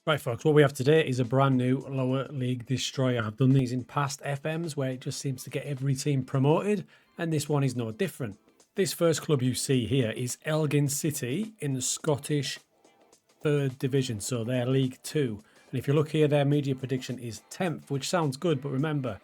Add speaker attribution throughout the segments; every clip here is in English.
Speaker 1: Right, folks, what we have today is a brand new lower league destroyer. I've done these in past FMs where it just seems to get every team promoted, and this one is no different. This first club you see here is Elgin City in the Scottish 3rd Division, so they're League 2. And if you look here, their media prediction is 10th, which sounds good, but remember,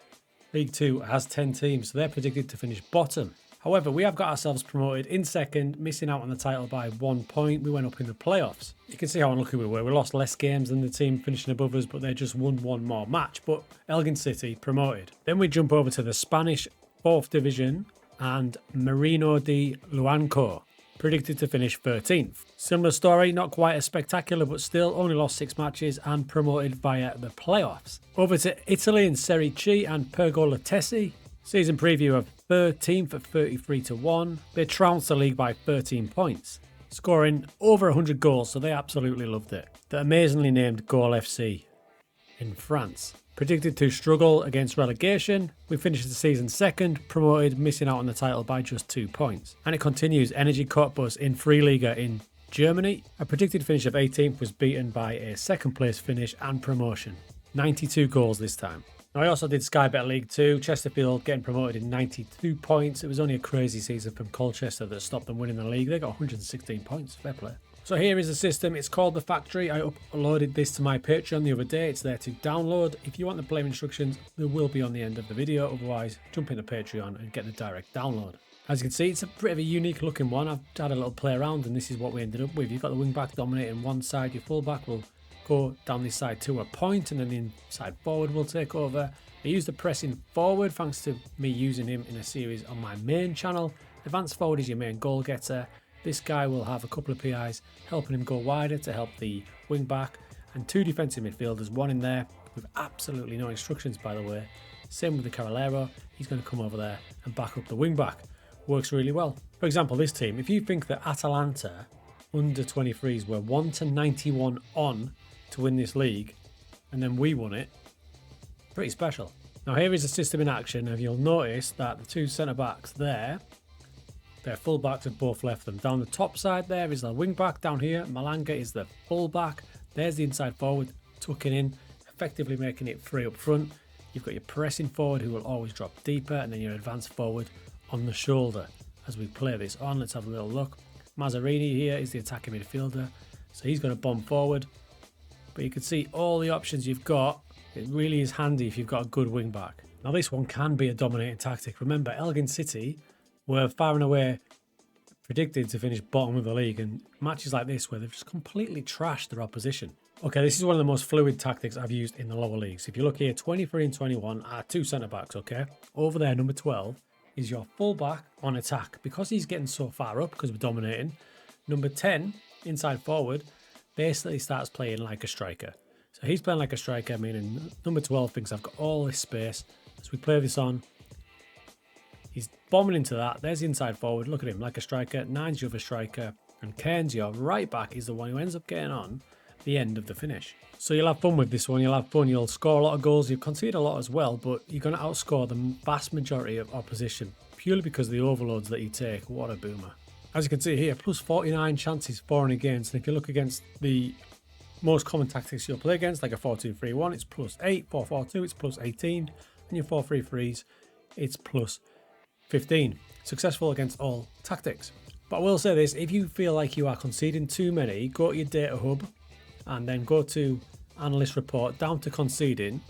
Speaker 1: League 2 has 10 teams, so they're predicted to finish bottom. However, we have got ourselves promoted in 2nd, missing out on the title by 1 point. We went up in the playoffs. You can see how unlucky we were. We lost less games than the team finishing above us, but they just won one more match. But Elgin City promoted. Then we jump over to the Spanish 4th Division and Merino de Luanco, predicted to finish 13th. Similar story, not quite as spectacular, but still only lost 6 matches and promoted via the playoffs. Over to Italy in Serie C and Pergolatesi. Season preview of 13th at 33-1. They trounced the league by 13 points, scoring over 100 goals, so they absolutely loved it. The amazingly named Goal FC in France. Predicted to struggle against relegation. We finished the season 2nd, promoted, missing out on the title by just 2 points. And it continues. Energy Cottbus in Free Liga in Germany. A predicted finish of 18th was beaten by a 2nd place finish and promotion. 92 goals this time. Now, I also did Sky Bet League 2, Chesterfield getting promoted in 92 points. It was only a crazy season from Colchester that stopped them winning the league. They got 116 points, fair play. So here is the system. It's called The Factory. I uploaded this to my Patreon the other day. It's there to download. If you want the player instructions, they will be on the end of the video. Otherwise, jump into Patreon and get the direct download. As you can see, it's a bit of a unique looking one. I've had a little play around and this is what we ended up with. You've got the wing back dominating one side, your full back will go down this side to a point, and then the inside forward will take over. I use the pressing forward thanks to me using him in a series on my main channel. Advanced forward is your main goal getter. This guy will have a couple of PIs helping him go wider to help the wing back, and 2 defensive midfielders, one in there with absolutely no instructions, by the way. Same with the Carrilero. He's going to come over there and back up the wing back. Works really well. For example, this team, if you think that Atalanta under 23s were 1-91 on to win this league, and then we won it, pretty special. Now here is the system in action, and you'll notice that the 2 centre backs there, their full backs have both left them. Down the top side there is the wing back. Down here, Malanga is the full back. There's the inside forward, tucking in, effectively making it free up front. You've got your pressing forward who will always drop deeper, and then your advanced forward on the shoulder. As we play this on, let's have a little look. Mazzarini here is the attacking midfielder, so he's going to bomb forward. But you can see all the options you've got. It really is handy if you've got a good wing back. Now this one can be a dominating tactic. Remember, Elgin City were far and away predicted to finish bottom of the league, and matches like this where they've just completely trashed their opposition. Okay, this is one of the most fluid tactics I've used in the lower leagues. If you look here, 23 and 21 are 2 centre backs, okay? Over there, number 12 is your full back on attack. Because he's getting so far up, because we're dominating, number 10, inside forward, basically starts playing like a striker. So he's playing like a striker, meaning number 12 thinks I've got all this space. As we play this on, he's bombing into that. There's the inside forward. Look at him, like a striker. 9's your other striker. And Cairns, your right back, is the one who ends up getting on the end of the finish. So you'll have fun with this one. You'll have fun. You'll score a lot of goals. You'll concede a lot as well, but you're going to outscore the vast majority of opposition purely because of the overloads that you take. What a boomer. As you can see here, plus 49 chances for and against. And if you look against the most common tactics you'll play against, like a 4-2-3-1, it's plus 8, 4-4-2, it's plus 18, and your 4-3-3s, it's plus 15. Successful against all tactics. But I will say this, if you feel like you are conceding too many, go to your data hub and then go to analyst report, down to conceding,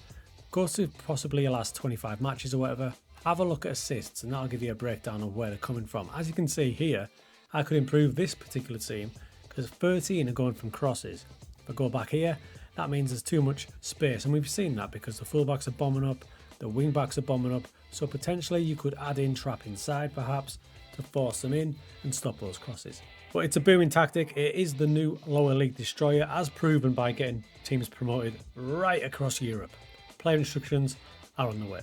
Speaker 1: go to possibly your last 25 matches or whatever, have a look at assists, and that'll give you a breakdown of where they're coming from. As you can see here, I could improve this particular team because 13 are going from crosses. If I go back here, that means there's too much space, and we've seen that because the fullbacks are bombing up, the wing backs are bombing up, so potentially you could add in trap inside perhaps to force them in and stop those crosses. But it's a booming tactic. It is the new lower league destroyer, as proven by getting teams promoted right across Europe. Player instructions are on the way.